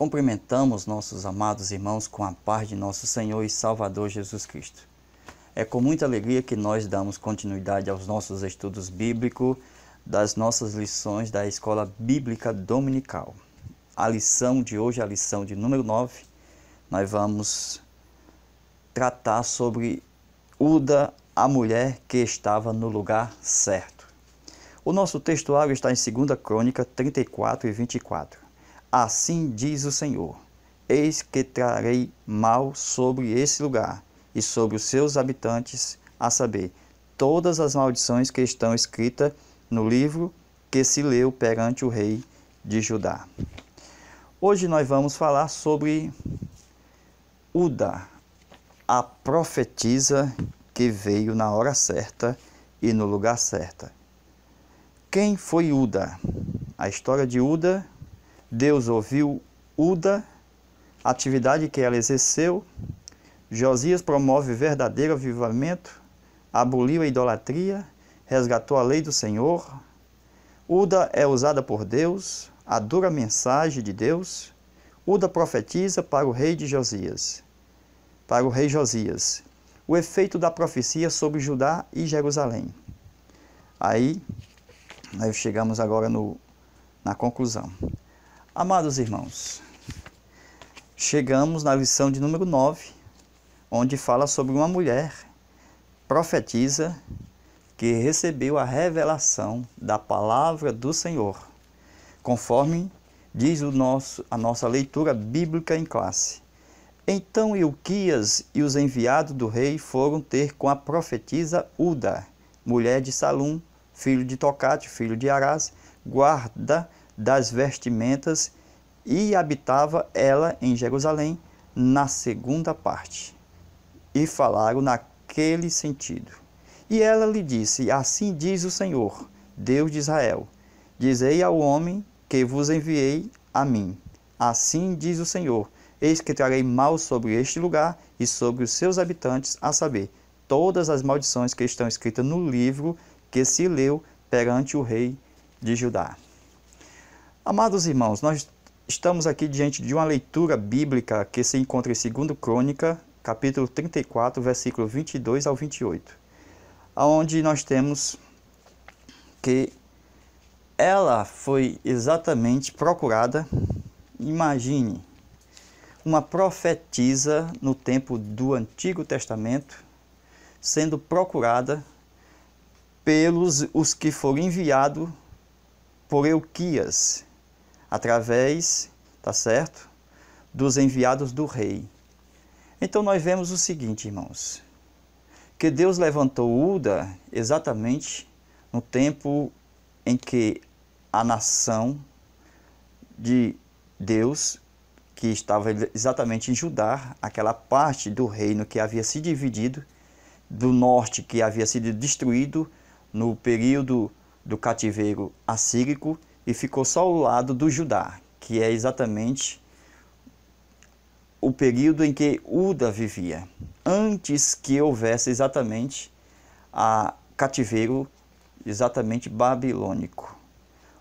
Cumprimentamos nossos amados irmãos com a paz de nosso Senhor e Salvador Jesus Cristo. É com muita alegria que nós damos continuidade aos nossos estudos bíblicos das nossas lições da Escola Bíblica Dominical. A lição de hoje, a lição de número 9, nós vamos tratar sobre Uda, a mulher que estava no lugar certo. O nosso textuário está em 2 Crônica 34 e 24. Assim diz o Senhor, eis que trarei mal sobre esse lugar e sobre os seus habitantes, a saber, todas as maldições que estão escritas no livro que se leu perante o rei de Judá. Hoje nós vamos falar sobre Uda, a profetisa que veio na hora certa e no lugar certo. Quem foi Uda? A história de Uda, Deus ouviu Uda, a atividade que ela exerceu. Josias promove verdadeiro avivamento, aboliu a idolatria, resgatou a lei do Senhor. Uda é usada por Deus, a dura mensagem de Deus. Uda profetiza para o rei de Josias, para o rei Josias, o efeito da profecia sobre Judá e Jerusalém. Aí, nós chegamos agora na conclusão. Amados irmãos, chegamos na lição de número 9, onde fala sobre uma mulher profetisa que recebeu a revelação da palavra do Senhor, conforme diz a nossa leitura bíblica em classe. Então Ilquias e os enviados do rei foram ter com a profetisa Uda, mulher de Salum, filho de Tocate, filho de Arás, guarda das vestimentas, e habitava ela em Jerusalém, na segunda parte. E falaram naquele sentido. E ela lhe disse, assim diz o Senhor, Deus de Israel, dizei ao homem que vos enviei a mim, assim diz o Senhor, eis que trarei mal sobre este lugar e sobre os seus habitantes, a saber, todas as maldições que estão escritas no livro que se leu perante o rei de Judá. Amados irmãos, nós estamos aqui diante de uma leitura bíblica que se encontra em 2 Crônica, capítulo 34, versículo 22 ao 28, onde nós temos que ela foi exatamente procurada. Imagine, uma profetisa no tempo do Antigo Testamento, sendo procurada pelos os que foram enviados por Ilquias, através, tá certo, dos enviados do rei. Então nós vemos o seguinte, irmãos, que Deus levantou Uda exatamente no tempo em que a nação de Deus, que estava exatamente em Judá, aquela parte do reino que havia se dividido, do norte que havia sido destruído no período do cativeiro assírico, e ficou só o lado do Judá, que é exatamente o período em que Uda vivia, antes que houvesse exatamente a cativeiro exatamente babilônico.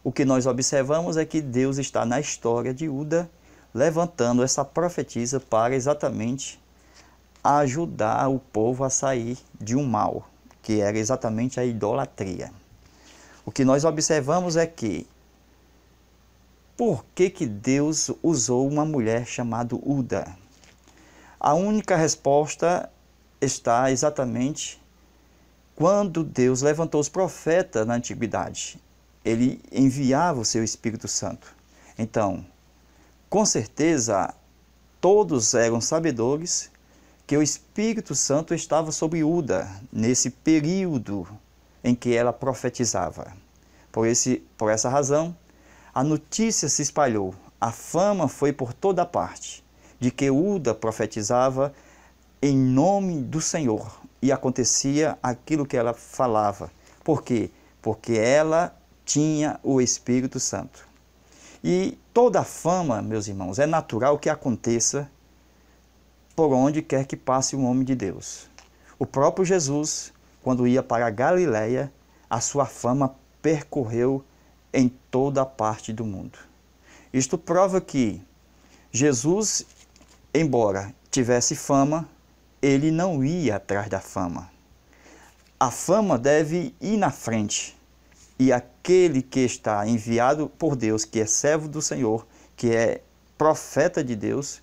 O que nós observamos é que Deus está na história de Uda, levantando essa profetisa para exatamente ajudar o povo a sair de um mal, que era exatamente a idolatria. O que nós observamos é que, por que Deus usou uma mulher chamada Uda? A única resposta está exatamente quando Deus levantou os profetas na antiguidade. Ele enviava o seu Espírito Santo. Então, com certeza, todos eram sabedores que o Espírito Santo estava sobre Uda, nesse período em que ela profetizava. Por essa razão, a notícia se espalhou, a fama foi por toda parte, de que Uda profetizava em nome do Senhor, e acontecia aquilo que ela falava. Por quê? Porque ela tinha o Espírito Santo. E toda a fama, meus irmãos, é natural que aconteça por onde quer que passe um homem de Deus. O próprio Jesus, quando ia para a Galileia, a sua fama percorreu em toda a parte do mundo. Isto prova que Jesus, embora tivesse fama, ele não ia atrás da fama. A fama deve ir na frente. E aquele que está enviado por Deus, que é servo do Senhor, que é profeta de Deus,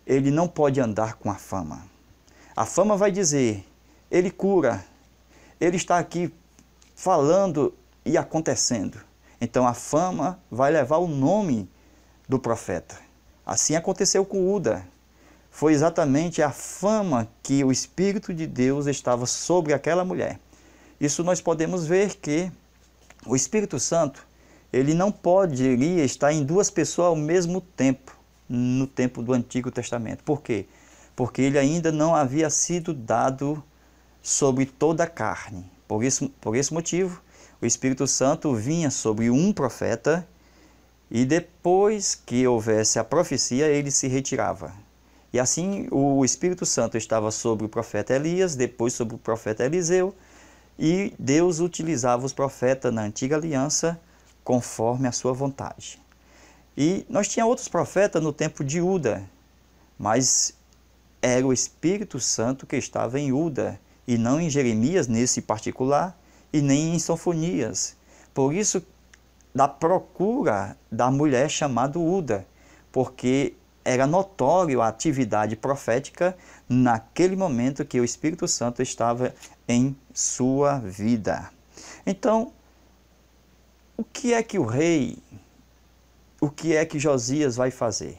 ele não pode andar com a fama. A fama vai dizer, ele cura, ele está aqui falando e acontecendo. Então a fama vai levar o nome do profeta. Assim aconteceu com Uda. Foi exatamente a fama que o Espírito de Deus estava sobre aquela mulher. Isso nós podemos ver que o Espírito Santo, ele não poderia estar em duas pessoas ao mesmo tempo, no tempo do Antigo Testamento. Por quê? Porque ele ainda não havia sido dado sobre toda a carne. Por esse motivo, o Espírito Santo vinha sobre um profeta e depois que houvesse a profecia, ele se retirava. E assim o Espírito Santo estava sobre o profeta Elias, depois sobre o profeta Eliseu, e Deus utilizava os profetas na antiga aliança conforme a sua vontade. E nós tínhamos outros profetas no tempo de Uda, mas era o Espírito Santo que estava em Uda, e não em Jeremias nesse particular, e nem em Sofonias. Por isso, da procura da mulher chamada Uda, porque era notório a atividade profética naquele momento que o Espírito Santo estava em sua vida. Então, o que é que Josias vai fazer?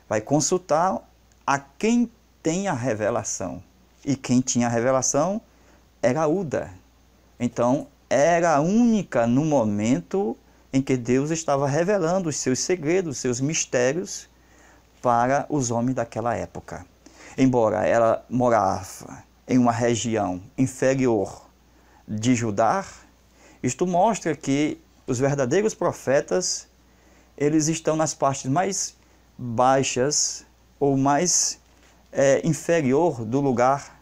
Vai consultar a quem tem a revelação. E quem tinha a revelação era Uda. Então, era a única no momento em que Deus estava revelando os seus segredos, os seus mistérios para os homens daquela época. Embora ela morava em uma região inferior de Judá, isto mostra que os verdadeiros profetas, eles estão nas partes mais baixas ou mais inferior do lugar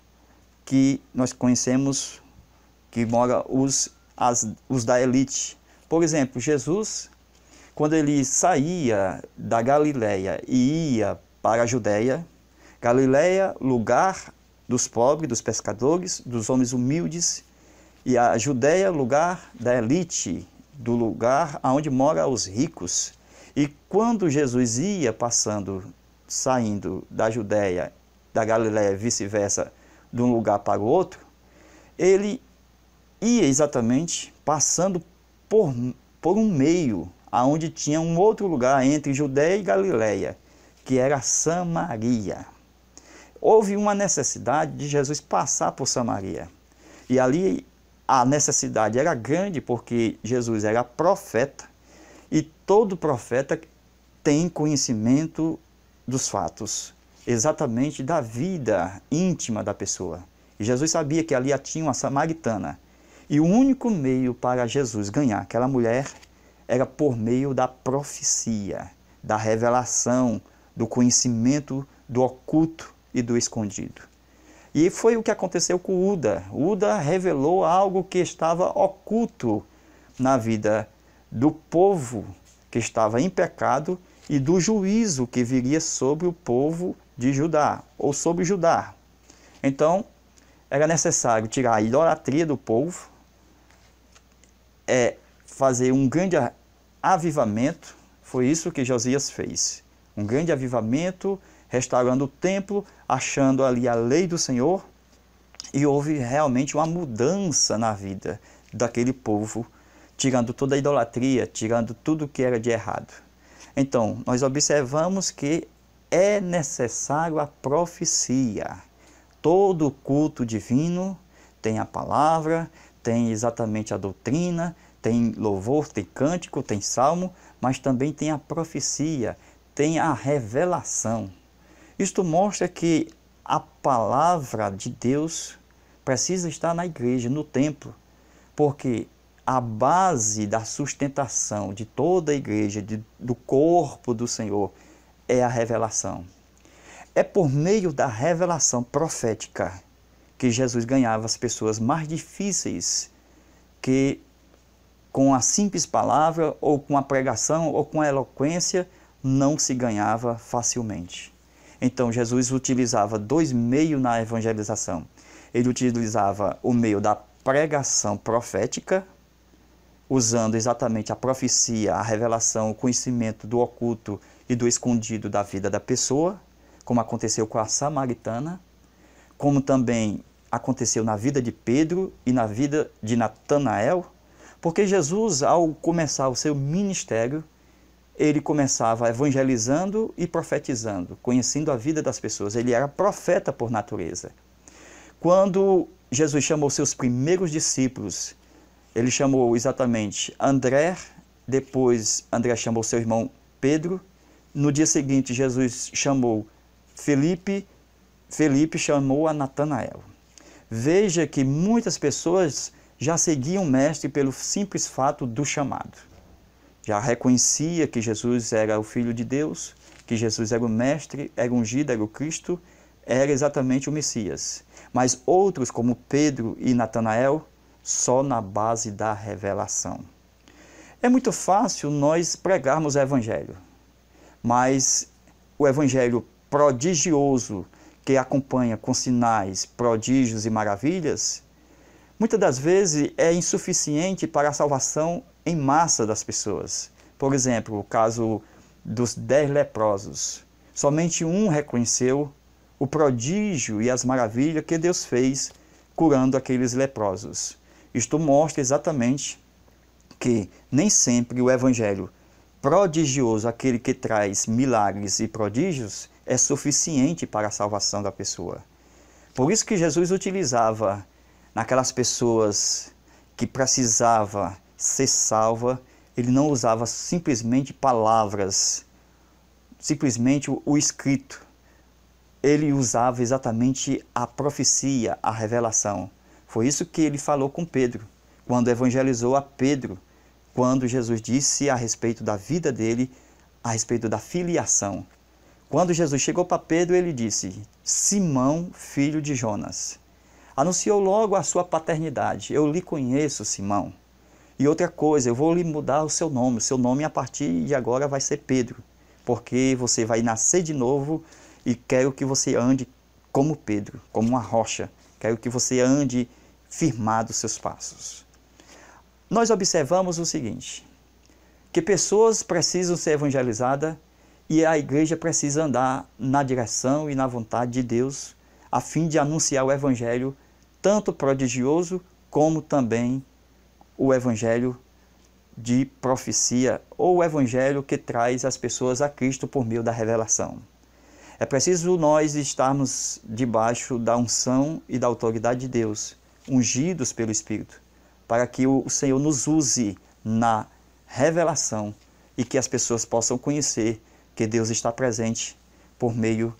que nós conhecemos, que mora os da elite. Por exemplo, Jesus, quando ele saía da Galileia e ia para a Judéia, Galileia, lugar dos pobres, dos pescadores, dos homens humildes, e a Judéia, lugar da elite, do lugar onde moram os ricos. E quando Jesus ia saindo da Judéia, da Galileia, vice-versa, de um lugar para o outro, ele ia exatamente passando por um meio, aonde tinha um outro lugar entre Judéia e Galileia, que era Samaria. Houve uma necessidade de Jesus passar por Samaria. E ali a necessidade era grande, porque Jesus era profeta, e todo profeta tem conhecimento dos fatos, exatamente da vida íntima da pessoa. E Jesus sabia que ali tinha uma samaritana. E o único meio para Jesus ganhar aquela mulher era por meio da profecia, da revelação, do conhecimento do oculto e do escondido. E foi o que aconteceu com Uda. Uda revelou algo que estava oculto na vida do povo que estava em pecado e do juízo que viria sobre o povo de Judá, ou sobre Judá. Então, era necessário tirar a idolatria do povo, fazer um grande avivamento. Foi isso que Josias fez. Um grande avivamento, restaurando o templo, achando ali a lei do Senhor, e houve realmente uma mudança na vida daquele povo, tirando toda a idolatria, tirando tudo que era de errado. Então, nós observamos que é necessário a profecia. Todo culto divino tem a palavra, tem exatamente a doutrina, tem louvor, tem cântico, tem salmo, mas também tem a profecia, tem a revelação. Isto mostra que a palavra de Deus precisa estar na igreja, no templo, porque a base da sustentação de toda a igreja, do corpo do Senhor, é a revelação. É por meio da revelação profética que Jesus ganhava as pessoas mais difíceis, que com a simples palavra, ou com a pregação, ou com a eloquência, não se ganhava facilmente. Então Jesus utilizava dois meios na evangelização. Ele utilizava o meio da pregação profética, usando exatamente a profecia, a revelação, o conhecimento do oculto e do escondido da vida da pessoa, como aconteceu com a samaritana, como também aconteceu na vida de Pedro e na vida de Natanael, porque Jesus, ao começar o seu ministério, ele começava evangelizando e profetizando, conhecendo a vida das pessoas. Ele era profeta por natureza. Quando Jesus chamou seus primeiros discípulos, ele chamou exatamente André, depois André chamou seu irmão Pedro, no dia seguinte Jesus chamou Felipe, Felipe chamou a Natanael. Veja que muitas pessoas já seguiam o mestre pelo simples fato do chamado. Já reconhecia que Jesus era o Filho de Deus, que Jesus era o mestre, era ungido, era o Cristo, era exatamente o Messias. Mas outros, como Pedro e Natanael, só na base da revelação. É muito fácil nós pregarmos o Evangelho, mas o Evangelho prodigioso, que acompanha com sinais, prodígios e maravilhas, muitas das vezes é insuficiente para a salvação em massa das pessoas. Por exemplo, o caso dos 10 leprosos. Somente um reconheceu o prodígio e as maravilhas que Deus fez curando aqueles leprosos. Isto mostra exatamente que nem sempre o evangelho prodigioso, aquele que traz milagres e prodígios, é suficiente para a salvação da pessoa. Por isso que Jesus utilizava naquelas pessoas que precisavam ser salvas, ele não usava simplesmente palavras, simplesmente o escrito. Ele usava exatamente a profecia, a revelação. Foi isso que ele falou com Pedro, quando evangelizou a Pedro, quando Jesus disse a respeito da vida dele, a respeito da filiação. Quando Jesus chegou para Pedro, ele disse: Simão, filho de Jonas. Anunciou logo a sua paternidade. Eu lhe conheço, Simão. E outra coisa, eu vou lhe mudar o seu nome. O seu nome a partir de agora vai ser Pedro, porque você vai nascer de novo e quero que você ande como Pedro, como uma rocha. Quero que você ande firmado os seus passos. Nós observamos o seguinte, que pessoas precisam ser evangelizadas e a igreja precisa andar na direção e na vontade de Deus, a fim de anunciar o evangelho, tanto prodigioso como também o evangelho de profecia, ou o evangelho que traz as pessoas a Cristo por meio da revelação. É preciso nós estarmos debaixo da unção e da autoridade de Deus, ungidos pelo Espírito, para que o Senhor nos use na revelação e que as pessoas possam conhecer que Deus está presente por meio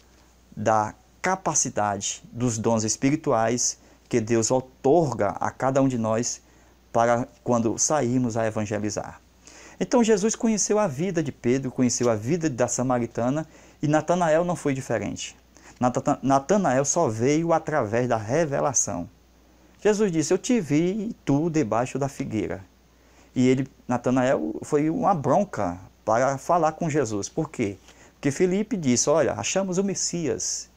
da capacidade dos dons espirituais que Deus outorga a cada um de nós para quando sairmos a evangelizar. Então Jesus conheceu a vida de Pedro, conheceu a vida da samaritana e Natanael não foi diferente. Natanael só veio através da revelação. Jesus disse: eu te vi tu debaixo da figueira. E Natanael, foi uma bronca para falar com Jesus. Por quê? Porque Felipe disse: olha, achamos o Messias.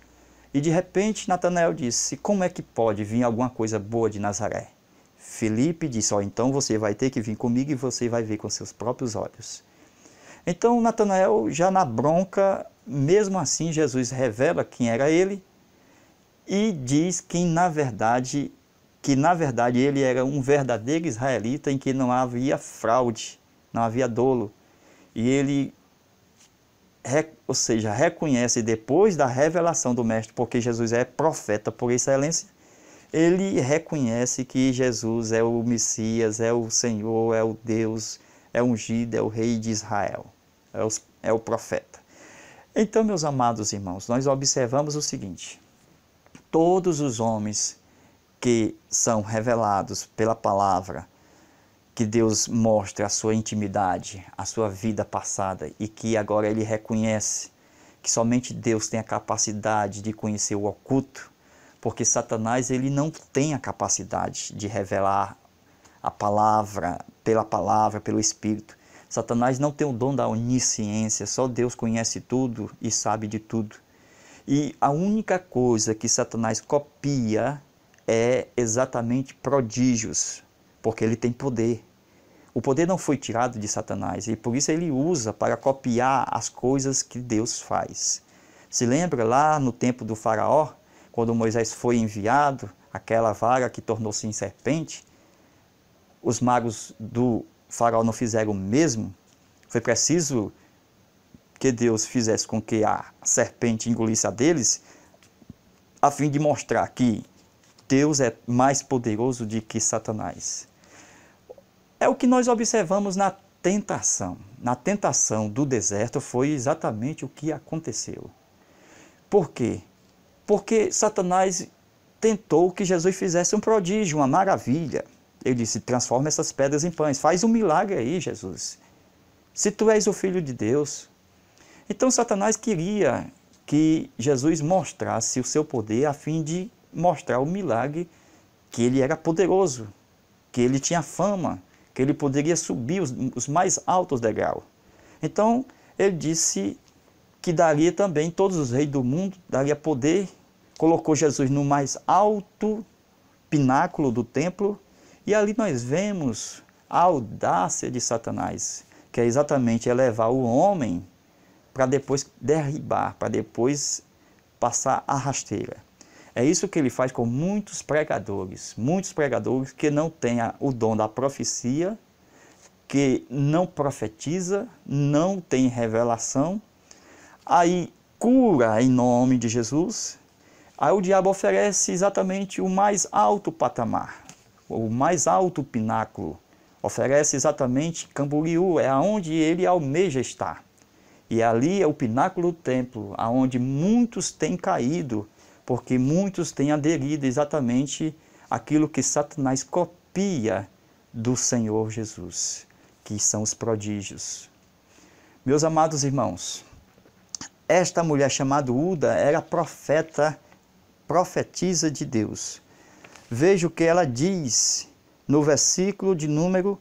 E de repente Natanael disse: como é que pode vir alguma coisa boa de Nazaré? Felipe disse: ó, então você vai ter que vir comigo e você vai ver com seus próprios olhos. Então Natanael, já na bronca, mesmo assim Jesus revela quem era ele e diz que na verdade ele era um verdadeiro israelita em que não havia fraude, não havia dolo. E ele, ou seja, reconhece depois da revelação do Mestre, porque Jesus é profeta por excelência, ele reconhece que Jesus é o Messias, é o Senhor, é o Deus, é o ungido, é o Rei de Israel, é o profeta. Então, meus amados irmãos, nós observamos o seguinte: todos os homens que são revelados pela palavra, que Deus mostra a sua intimidade, a sua vida passada e que agora ele reconhece que somente Deus tem a capacidade de conhecer o oculto, porque Satanás ele não tem a capacidade de revelar a palavra, pelo Espírito. Satanás não tem o dom da onisciência, só Deus conhece tudo e sabe de tudo. E a única coisa que Satanás copia é exatamente prodígios, porque ele tem poder. O poder não foi tirado de Satanás e por isso ele usa para copiar as coisas que Deus faz. Se lembra lá no tempo do faraó, quando Moisés foi enviado, aquela vara que tornou-se em serpente, os magos do faraó não fizeram o mesmo? Foi preciso que Deus fizesse com que a serpente engolisse a deles, a fim de mostrar que Deus é mais poderoso do que Satanás. É o que nós observamos na tentação. Na tentação do deserto foi exatamente o que aconteceu. Por quê? Porque Satanás tentou que Jesus fizesse um prodígio, uma maravilha. Ele disse, transforma essas pedras em pães, faz um milagre aí, Jesus. Se tu és o Filho de Deus. Então Satanás queria que Jesus mostrasse o seu poder a fim de mostrar o milagre que ele era poderoso, que ele tinha fama, que ele poderia subir os mais altos degraus. Então ele disse que daria também, todos os reis do mundo, daria poder, colocou Jesus no mais alto pináculo do templo, e ali nós vemos a audácia de Satanás, que é exatamente elevar o homem para depois derribar, para depois passar a rasteira. É isso que ele faz com muitos pregadores que não têm o dom da profecia, que não profetiza, não tem revelação, aí cura em nome de Jesus, aí o diabo oferece exatamente o mais alto patamar, o mais alto pináculo, oferece exatamente Camboriú, é aonde ele almeja estar. E ali é o pináculo do templo, aonde muitos têm caído, porque muitos têm aderido exatamente àquilo que Satanás copia do Senhor Jesus, que são os prodígios. Meus amados irmãos, esta mulher chamada Uda era profetisa de Deus. Veja o que ela diz no versículo de número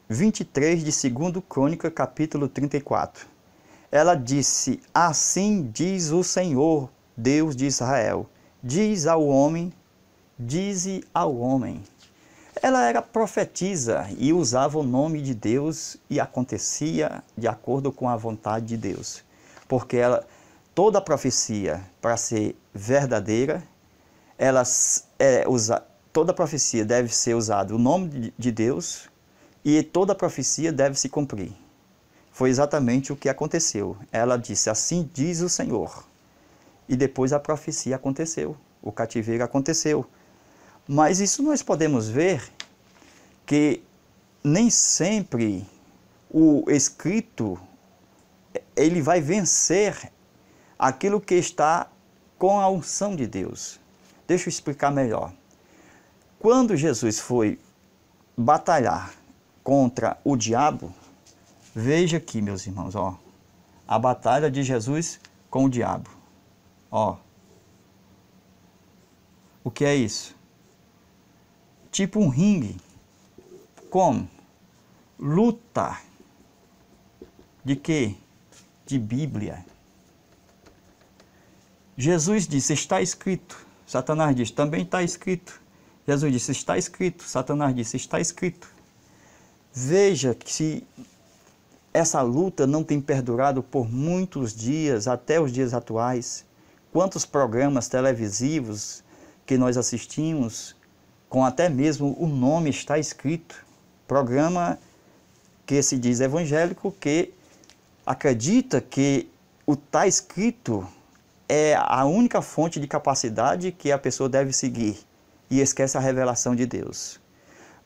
23 de 2 Crônica, capítulo 34. Ela disse, assim diz o Senhor, Deus de Israel, dize ao homem. Ela era profetisa e usava o nome de Deus e acontecia de acordo com a vontade de Deus. Porque toda profecia, para ser verdadeira, toda profecia deve ser usado o nome de Deus e toda profecia deve se cumprir. Foi exatamente o que aconteceu. Ela disse, assim diz o Senhor. E depois a profecia aconteceu, o cativeiro aconteceu. Mas isso nós podemos ver que nem sempre o escrito ele vai vencer aquilo que está com a unção de Deus. Deixa eu explicar melhor. Quando Jesus foi batalhar contra o diabo, veja aqui, meus irmãos, ó, a batalha de Jesus com o diabo. Ó, o que é isso? Tipo um ringue. Como? Luta. De quê? De Bíblia. Jesus disse, está escrito. Satanás disse, também está escrito. Jesus disse, está escrito. Satanás disse, está escrito. Veja que se essa luta não tem perdurado por muitos dias, até os dias atuais. Quantos programas televisivos que nós assistimos, com até mesmo o nome está escrito. Programa que se diz evangélico, que acredita que o está escrito é a única fonte de capacidade que a pessoa deve seguir e esquece a revelação de Deus.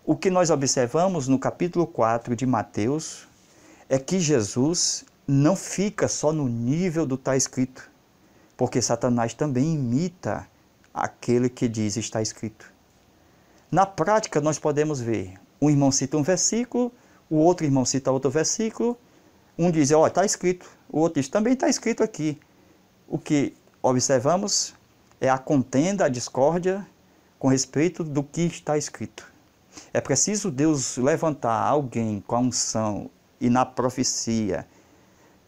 O que nós observamos no capítulo 4 de Mateus é que Jesus não fica só no nível do está escrito, porque Satanás também imita aquele que diz está escrito. Na prática nós podemos ver, um irmão cita um versículo, o outro irmão cita outro versículo, um diz, ó, está escrito, o outro diz, também está escrito aqui. O que observamos é a contenda, a discórdia com respeito do que está escrito. É preciso Deus levantar alguém com a unção e na profecia,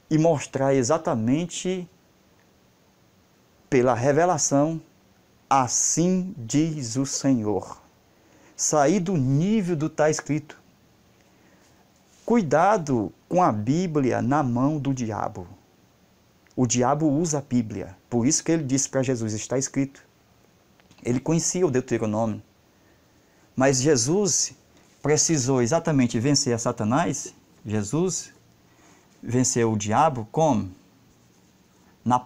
e mostrar exatamente pela revelação, assim diz o Senhor. Sair do nível do está escrito. Cuidado com a Bíblia na mão do diabo. O diabo usa a Bíblia, por isso que ele disse para Jesus, está escrito. Ele conhecia o Deuteronômio, mas Jesus precisou exatamente vencer a Satanás. Jesus venceu o diabo como? Na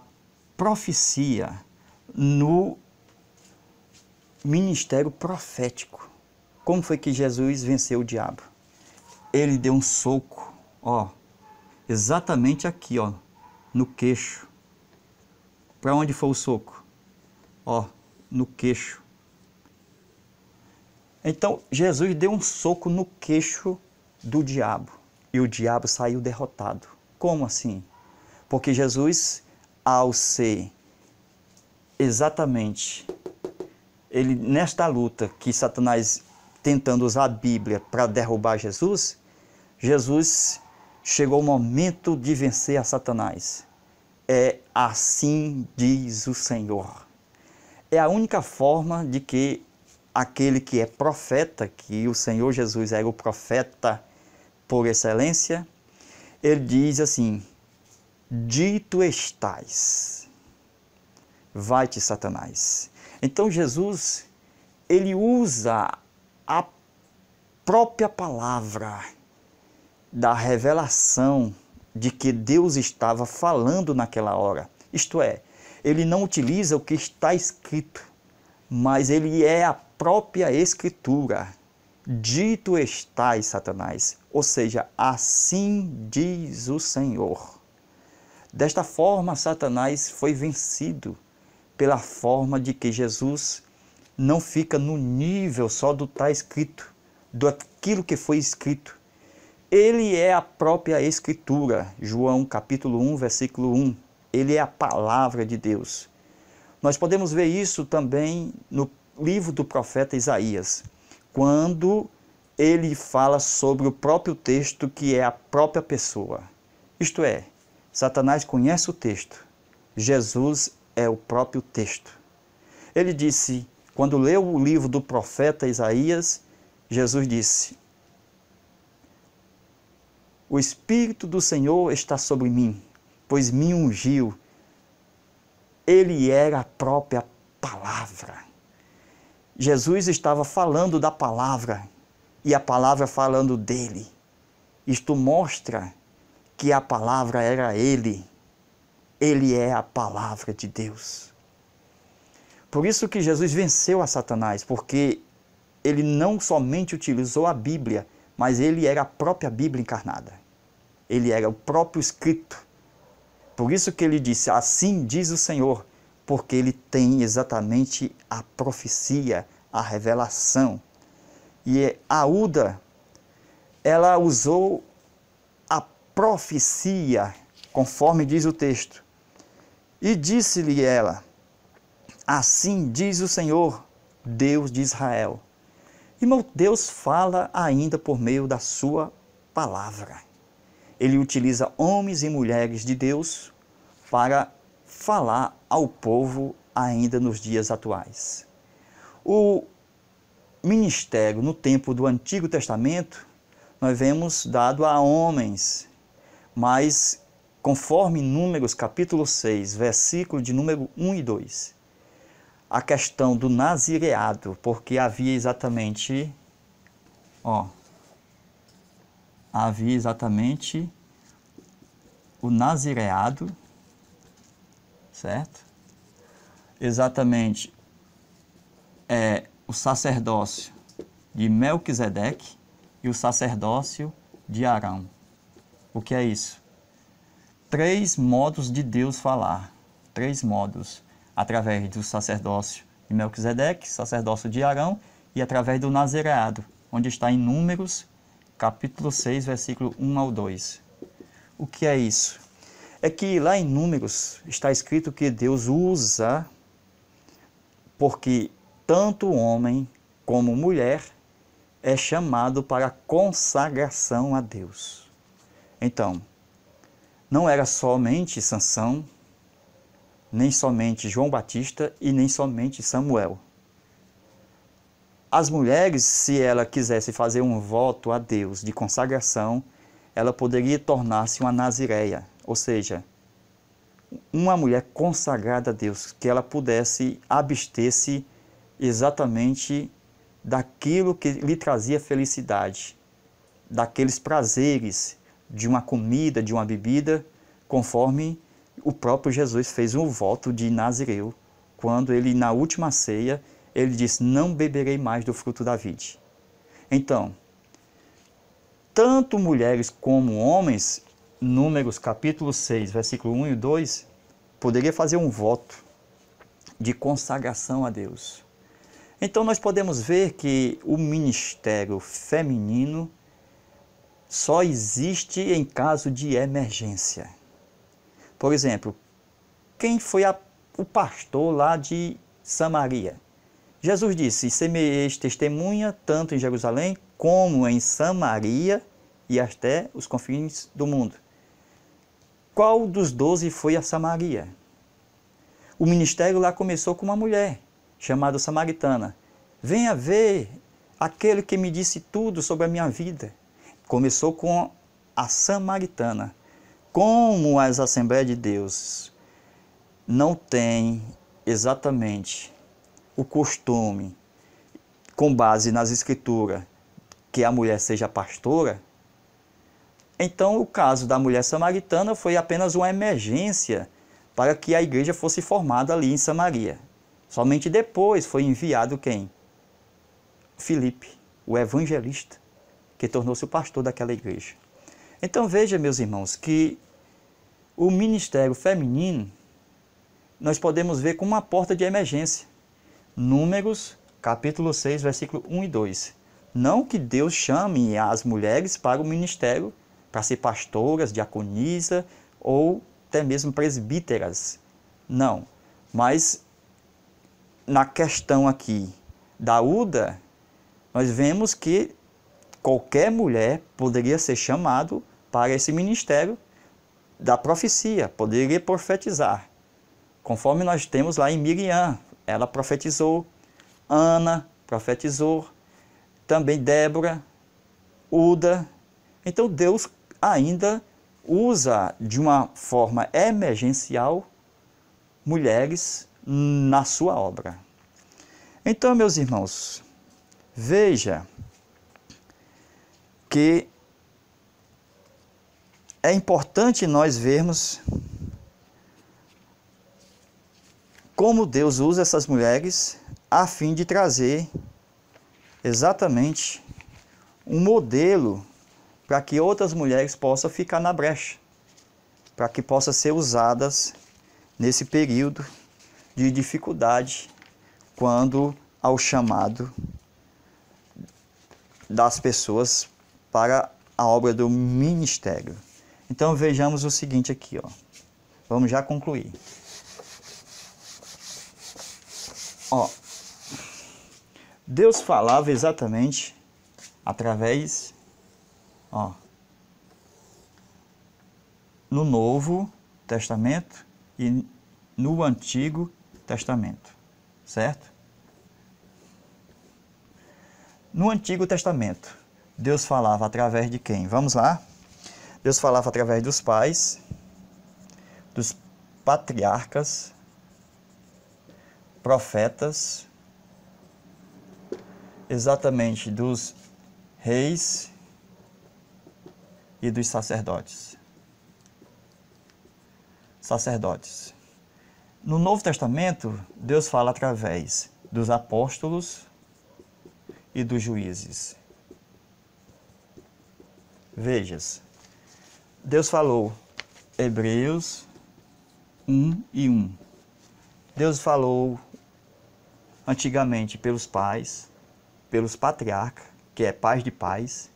profecia, no ministério profético. Como foi que Jesus venceu o diabo? Ele deu um soco, ó, exatamente aqui, ó, no queixo. Para onde foi o soco? Ó, no queixo. Então, Jesus deu um soco no queixo do diabo. E o diabo saiu derrotado. Como assim? Porque Jesus, ao ser exatamente, ele nesta luta que Satanás tentando usar a Bíblia para derrubar Jesus, Jesus chegou o momento de vencer a Satanás. É assim diz o Senhor. É a única forma de que aquele que é profeta, que o Senhor Jesus era o profeta por excelência, ele diz assim, dito estás, vai-te Satanás. Então Jesus, ele usa a própria palavra da revelação de que Deus estava falando naquela hora. Isto é, ele não utiliza o que está escrito, mas ele é a própria Escritura. Dito estás, Satanás. Ou seja, assim diz o Senhor. Desta forma, Satanás foi vencido pela forma de que Jesus não fica no nível só do está escrito, daquilo que foi escrito. Ele é a própria Escritura, João capítulo 1, versículo 1. Ele é a palavra de Deus. Nós podemos ver isso também no livro do profeta Isaías, quando ele fala sobre o próprio texto que é a própria pessoa. Isto é, Satanás conhece o texto, Jesus é o próprio texto. Ele disse, quando leu o livro do profeta Isaías, Jesus disse, o Espírito do Senhor está sobre mim, pois me ungiu. Ele era a própria palavra. Jesus estava falando da palavra e a palavra falando dele. Isto mostra que a palavra era ele. Ele é a palavra de Deus. Por isso que Jesus venceu a Satanás, porque ele não somente utilizou a Bíblia, mas ele era a própria Bíblia encarnada. Ele era o próprio escrito. Por isso que ele disse, assim diz o Senhor, porque ele tem exatamente a profecia, a revelação. E a Uda, ela usou a profecia, conforme diz o texto. E disse-lhe ela, assim diz o Senhor, Deus de Israel. Irmão, Deus fala ainda por meio da sua palavra. Ele utiliza homens e mulheres de Deus para falar ao povo ainda nos dias atuais. O ministério no tempo do Antigo Testamento, nós vemos dado a homens, mas conforme Números capítulo 6, versículo de número 1 e 2, a questão do nazireado, porque havia exatamente, o nazireado, certo? Exatamente o sacerdócio de Melquisedeque e o sacerdócio de Arão. O que é isso? 3 modos de Deus falar. 3 modos. Através do sacerdócio de Melquisedeque, sacerdócio de Arão, e através do nazireado, onde está em Números, capítulo 6, versículo 1 ao 2. O que é isso? É que lá em Números está escrito que Deus usa, porque tanto homem como mulher é chamado para consagração a Deus. Então, não era somente Sansão, nem somente João Batista e nem somente Samuel. As mulheres, se ela quisesse fazer um voto a Deus de consagração, ela poderia tornar-se uma nazireia, ou seja, uma mulher consagrada a Deus, que ela pudesse abster-se exatamente daquilo que lhe trazia felicidade, daqueles prazeres de uma comida, de uma bebida, conforme o próprio Jesus fez um voto de Nazireu, quando ele, na última ceia, ele disse, não beberei mais do fruto da vide. Então, tanto mulheres como homens, Números capítulo 6, versículo 1 e 2, poderia fazer um voto de consagração a Deus. Então nós podemos ver que o ministério feminino só existe em caso de emergência. Por exemplo, quem foi o pastor lá de Samaria? Jesus disse, semeeis testemunha tanto em Jerusalém como em Samaria e até os confins do mundo. Qual dos 12 foi a Samaria? O ministério lá começou com uma mulher, chamada samaritana. Venha ver aquele que me disse tudo sobre a minha vida. Começou com a samaritana. Como as Assembleias de Deus não têm exatamente o costume, com base nas Escrituras, que a mulher seja pastora, então o caso da mulher samaritana foi apenas uma emergência para que a igreja fosse formada ali em Samaria. Somente depois foi enviado quem? Filipe, o evangelista, que tornou-se o pastor daquela igreja. Então veja, meus irmãos, que o ministério feminino nós podemos ver como uma porta de emergência. Números, capítulo 6, versículo 1 e 2. Não que Deus chame as mulheres para o ministério, para ser pastoras, diaconisa ou até mesmo presbíteras. Não. Mas na questão aqui da Uda, nós vemos que qualquer mulher poderia ser chamado para esse ministério da profecia, poderia profetizar. Conforme nós temos lá em Miriam, ela profetizou, Ana profetizou, também Débora, Uda. Então Deus ainda usa de uma forma emergencial mulheres na sua obra. Então, meus irmãos, veja que é importante nós vermos como Deus usa essas mulheres a fim de trazer exatamente um modelo para que outras mulheres possam ficar na brecha, para que possam ser usadas nesse período de dificuldade, quando ao chamado das pessoas para a obra do ministério. Então vejamos o seguinte aqui, ó. Vamos já concluir. Ó, Deus falava exatamente através, ó, no Novo Testamento e no Antigo Testamento, certo? No Antigo Testamento, Deus falava através de quem? Vamos lá? Deus falava através dos pais, dos patriarcas, profetas, exatamente dos reis e dos sacerdotes. No Novo Testamento, Deus fala através dos apóstolos e dos juízes. Vejas, Deus falou Hebreus 1:1. Deus falou antigamente pelos pais, pelos patriarcas, que é pais de pais,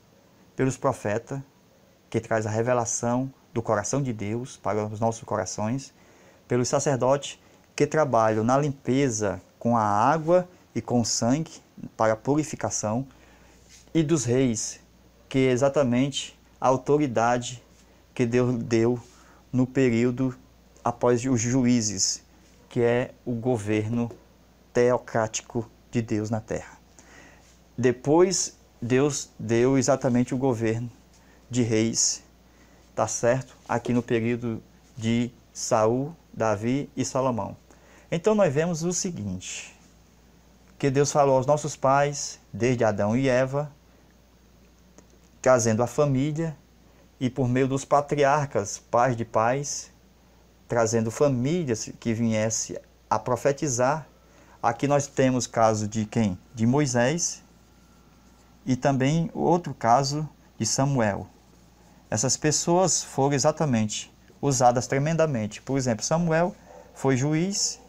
pelos profetas, que traz a revelação do coração de Deus para os nossos corações, pelos sacerdotes, que trabalham na limpeza com a água e com o sangue para a purificação, e dos reis, que é exatamente a autoridade que Deus deu no período após os juízes, que é o governo teocrático de Deus na terra. Depois, Deus deu exatamente o governo de reis, tá certo? Aqui no período de Saul, Davi e Salomão. Então nós vemos o seguinte, que Deus falou aos nossos pais, desde Adão e Eva, trazendo a família, e por meio dos patriarcas, pais de pais, trazendo famílias que viessem a profetizar. Aqui nós temos caso de quem? De Moisés, e também outro caso de Samuel. Essas pessoas foram exatamente usadas tremendamente. Por exemplo, Samuel foi juiz,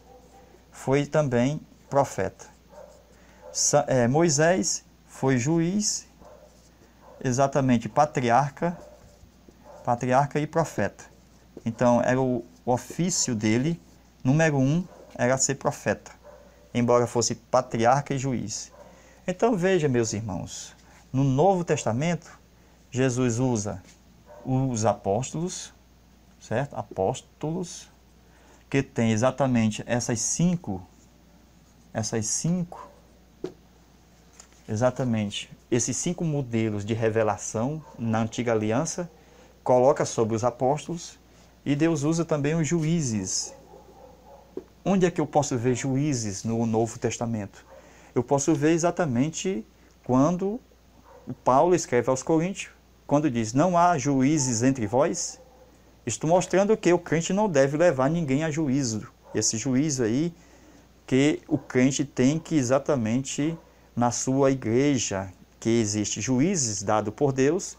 foi também profeta. Moisés foi juiz, exatamente patriarca e profeta. Então, era o ofício dele, número 1, era ser profeta, embora fosse patriarca e juiz. Então, veja, meus irmãos, no Novo Testamento, Jesus usa os apóstolos, certo? Apóstolos, que tem exatamente esses cinco modelos de revelação na Antiga Aliança, coloca sobre os apóstolos, e Deus usa também os juízes. Onde é que eu posso ver juízes no Novo Testamento? Eu posso ver exatamente quando Paulo escreve aos Coríntios, quando diz, não há juízes entre vós. Estou mostrando que o crente não deve levar ninguém a juízo. Esse juízo aí que o crente tem que exatamente na sua igreja, que existe juízes dados por Deus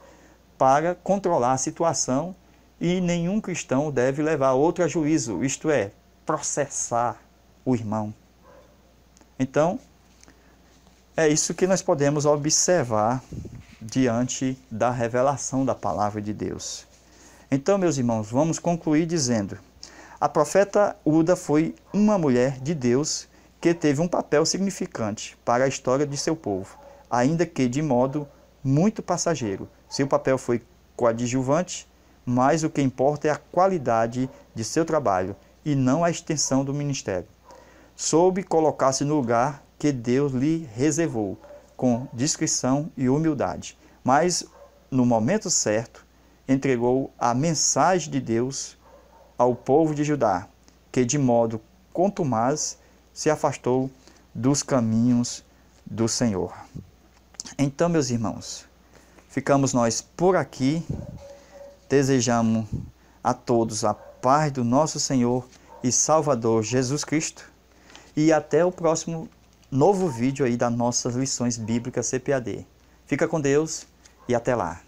para controlar a situação, e nenhum cristão deve levar outro a juízo, isto é, processar o irmão. Então, é isso que nós podemos observar diante da revelação da palavra de Deus. Então, meus irmãos, vamos concluir dizendo, a profeta Uda foi uma mulher de Deus que teve um papel significante para a história de seu povo, ainda que de modo muito passageiro. Seu papel foi coadjuvante, mas o que importa é a qualidade de seu trabalho e não a extensão do ministério. Soube colocar-se no lugar que Deus lhe reservou, com discrição e humildade, mas, no momento certo, entregou a mensagem de Deus ao povo de Judá, que de modo contumaz se afastou dos caminhos do Senhor. Então, meus irmãos, ficamos nós por aqui. Desejamos a todos a paz do nosso Senhor e Salvador Jesus Cristo. E até o próximo novo vídeo aí das nossas lições bíblicas CPAD. Fica com Deus e até lá.